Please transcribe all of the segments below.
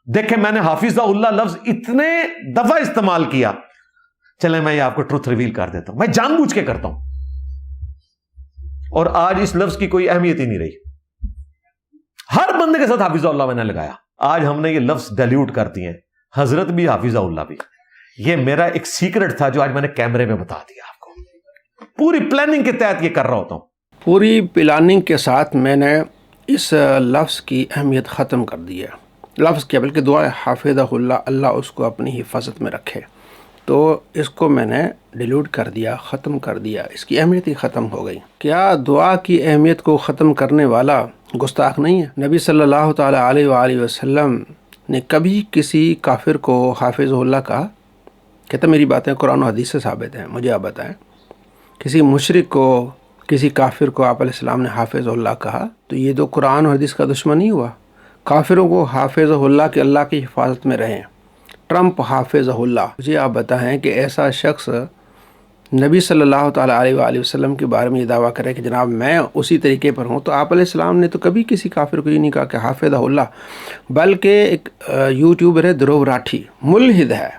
دیکھیں میں نے حافظہ اللہ لفظ اتنے دفعہ استعمال کیا. چلیں میں یہ آپ کو ٹروتھ ریویل کر دیتا ہوں, میں جان بوجھ کے کرتا ہوں, اور آج اس لفظ کی کوئی اہمیت ہی نہیں رہی. ہر بندے کے ساتھ حافظہ اللہ میں نے لگایا. آج ہم نے یہ لفظ ڈیلیوٹ کر دیے ہیں, حضرت بھی حافظہ اللہ بھی. یہ میرا ایک سیکرٹ تھا جو آج میں نے کیمرے میں بتا دیا آپ کو. پوری پلاننگ کے تحت یہ کر رہا ہوتا ہوں. پوری پلاننگ کے ساتھ میں نے اس لفظ کی اہمیت ختم کر دی ہے. لفظ کیا بلکہ دعا حافظہ اللہ, اللہ اس کو اپنی حفاظت میں رکھے. تو اس کو میں نے ڈیلیٹ کر دیا, ختم کر دیا, اس کی اہمیت ہی ختم ہو گئی. کیا دعا کی اہمیت کو ختم کرنے والا گستاخ نہیں ہے؟ نبی صلی اللہ تعالیٰ علیہ وآلہ وسلم نے کبھی کسی کافر کو حافظ اللہ کہا؟ کہتا میری باتیں قرآن و حدیث سے ثابت ہیں, مجھے آپ بتائیں. کسی مشرک کو, کسی کافر کو آپ علیہ السلام نے حافظ اللہ کہا تو یہ تو قرآن و حدیث کا دشمن نہیں ہوا؟ کافروں کو حافظ اللہ کہ اللہ کی حفاظت میں رہیں. ٹرمپ حافظ اللہ. مجھے آپ بتائیں کہ ایسا شخص نبی صلی اللہ تعالیٰ علیہ وآلہ وسلم کے بارے میں یہ دعویٰ کرے کہ جناب میں اسی طریقے پر ہوں, تو آپ علیہ السلام نے تو کبھی کسی کافر کو یہ نہیں کہا کہ حافظ اللہ. بلکہ ایک یوٹیوبر ہے دھرو راٹھی, ملحد ہے,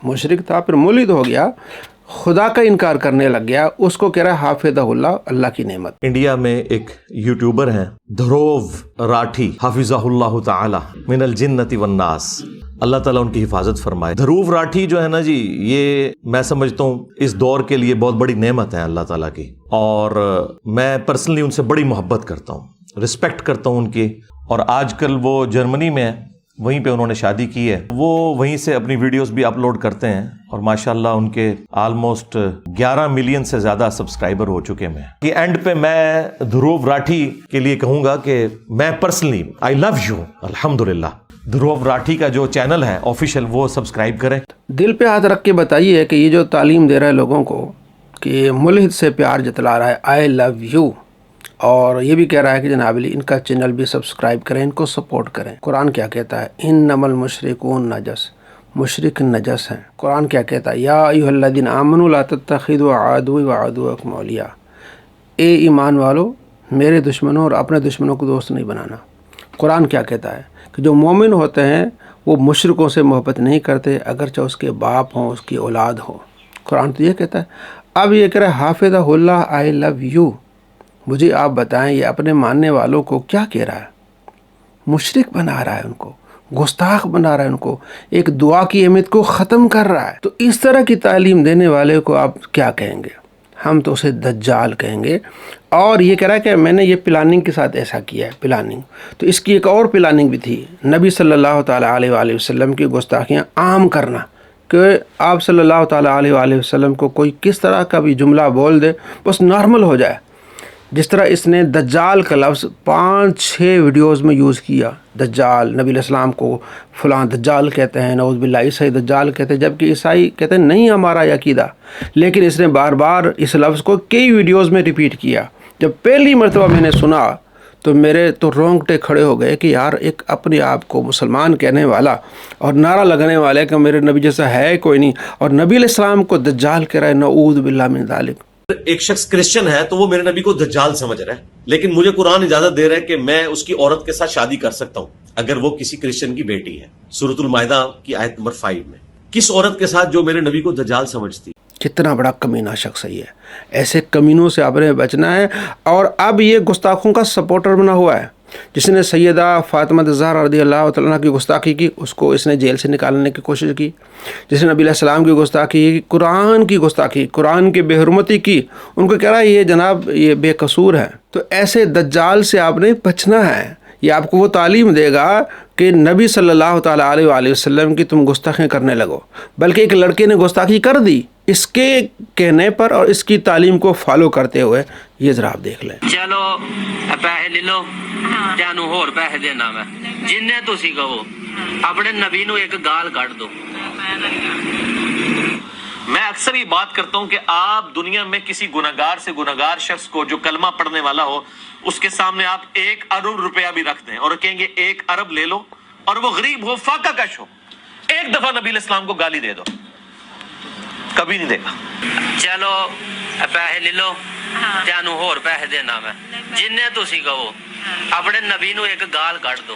مشرک تھا پھر ملحد ہو گیا, خدا کا انکار کرنے لگ گیا, اس کو کہہ رہا ہے حافظہ اللہ, اللہ کی نعمت. انڈیا میں ایک یوٹیوبر ہیں دھروو راٹھی, حافظہ اللہ تعالی من الجنت والناس, اللہ تعالیٰ ان کی حفاظت فرمائے. دھروو راٹھی جو ہے نا جی, یہ میں سمجھتا ہوں اس دور کے لیے بہت بڑی نعمت ہے اللہ تعالیٰ کی, اور میں پرسنلی ان سے بڑی محبت کرتا ہوں, رسپیکٹ کرتا ہوں ان کی. اور آج کل وہ جرمنی میں, وہیں پہ انہوں نے شادی کی ہے, وہ وہیں سے اپنی ویڈیوز بھی اپلوڈ کرتے ہیں, اور ماشاءاللہ ان کے آلموسٹ 11 ملین سے زیادہ سبسکرائبر ہو چکے ہیں. کہ اینڈ پہ میں دھروو راٹھی کے لیے کہوں گا کہ میں پرسنلی آئی لو یو, الحمدللہ. دھروو راٹھی کا جو چینل ہے آفیشیل, وہ سبسکرائب کریں. دل پہ ہاتھ رکھ کے بتائیے کہ یہ جو تعلیم دے رہا ہے لوگوں کو کہ ملحد سے پیار جتلا رہا ہے, آئی لو یو, اور یہ بھی کہہ رہا ہے کہ جناب علی ان کا چینل بھی سبسکرائب کریں, ان کو سپورٹ کریں. قرآن کیا کہتا ہے؟ انما المشرکون نجس, مشرک نجس ہیں. قرآن کیا کہتا ہے؟ یا ایھا الذین آمنوا لا تتخذوا عدوی وعدوکم اولیاء, اے ایمان والو میرے دشمنوں اور اپنے دشمنوں کو دوست نہیں بنانا. قرآن کیا کہتا ہے کہ جو مومن ہوتے ہیں وہ مشرکوں سے محبت نہیں کرتے اگرچہ اس کے باپ ہوں, اس کی اولاد ہو. قرآن تو یہ کہتا ہے. اب یہ کہہ رہا ہے حافظہ اللہ آئی لو یو. مجھے آپ بتائیں یہ اپنے ماننے والوں کو کیا کہہ رہا ہے؟ مشرک بنا رہا ہے ان کو, گستاخ بنا رہا ہے ان کو, ایک دعا کی اہمیت کو ختم کر رہا ہے. تو اس طرح کی تعلیم دینے والے کو آپ کیا کہیں گے؟ ہم تو اسے دجال کہیں گے. اور یہ کہہ رہا ہے کہ میں نے یہ پلاننگ کے ساتھ ایسا کیا ہے. پلاننگ تو اس کی ایک اور پلاننگ بھی تھی, نبی صلی اللہ تعالیٰ علیہ وآلہ وسلم کی گستاخیاں عام کرنا, کہ آپ صلی اللہ تعالیٰ علیہ وآلہ وسلم کو کوئی کس طرح کا بھی جملہ بول دے بس نارمل ہو جائے. جس طرح اس نے دجال کا لفظ 5-6 ویڈیوز میں یوز کیا. دجال, نبی علیہ السلام کو فلاں دجال کہتے ہیں, نعوذ باللہ عیسائی دجال کہتے ہیں, جبکہ عیسائی کہتے ہیں نہیں ہمارا یہ عقیدہ. لیکن اس نے بار بار اس لفظ کو کئی ویڈیوز میں ریپیٹ کیا. جب پہلی مرتبہ میں نے سنا تو میرے تو رونگٹے کھڑے ہو گئے کہ یار ایک اپنے آپ کو مسلمان کہنے والا اور نعرہ لگانے والا کہ میرے نبی جیسا ہے کوئی نہیں, اور نبی علیہ السلام کو دجال کہہ رہا ہے, نعوذ باللہ من ذالک. ایک شخص کرسچن ہے تو وہ میرے نبی کو دجال سمجھ رہا ہے, لیکن مجھے قرآن اجازت دے رہا ہے کہ میں اس کی عورت کے ساتھ شادی کر سکتا ہوں اگر وہ کسی کرسچن کی بیٹی ہے. سورۃ المائدہ کی آیت نمبر 5 میں. کس عورت کے ساتھ جو میرے نبی کو دجال سمجھتی. کتنا بڑا کمینہ شخص ہے یہ. ایسے کمینوں سے آپ نے بچنا ہے. اور اب یہ گستاخوں کا سپورٹر بنا ہوا ہے. جس نے سیدہ فاطمہ الزہرا رضی اللہ تعالیٰ عنہ کی گستاخی کی, اس کو اس نے جیل سے نکالنے کی کوشش کی. جس نے نبی علیہ السلام کی گستاخی کی, قرآن کی گستاخی, قرآن کی بے حرمتی کی, ان کو کہہ رہا ہے یہ جناب یہ بے قصور ہے. تو ایسے دجال سے آپ نے بچنا ہے. یہ آپ کو وہ تعلیم دے گا کہ نبی صلی اللہ تعالیٰ علیہ وآلہ وسلم کی تم گستاخیاں کرنے لگو. بلکہ ایک لڑکے نے گستاخی کر دی اس کے کہنے پر اور اس کی تعلیم کو فالو کرتے ہوئے. یہ ذرا آپ دیکھ لیں. چلو پیسے لے لو, تینوں ہور پیسے دینا میں, جننے تسی کہو اپنے نبی نو ایک گال کٹ دو. میں اکثر یہ بات کرتا ہوں کہ آپ دنیا میں کسی گناہگار سے گناہگار شخص کو جو کلمہ پڑھنے والا ہو, اس کے سامنے آپ 1 ارب روپیہ بھی رکھ دیں اور کہیں گے 1 ارب لے لو, اور وہ غریب ہو, فاقہ کش ہو, ایک دفعہ نبی علیہ السلام کو گالی دے دو, کبھی نہیں دے گا. چلو پیسے لے لو, تینوں ہور پیسے دینا میں, جننے تسی کہو اپنے نبی نو ایک گال کٹ دو.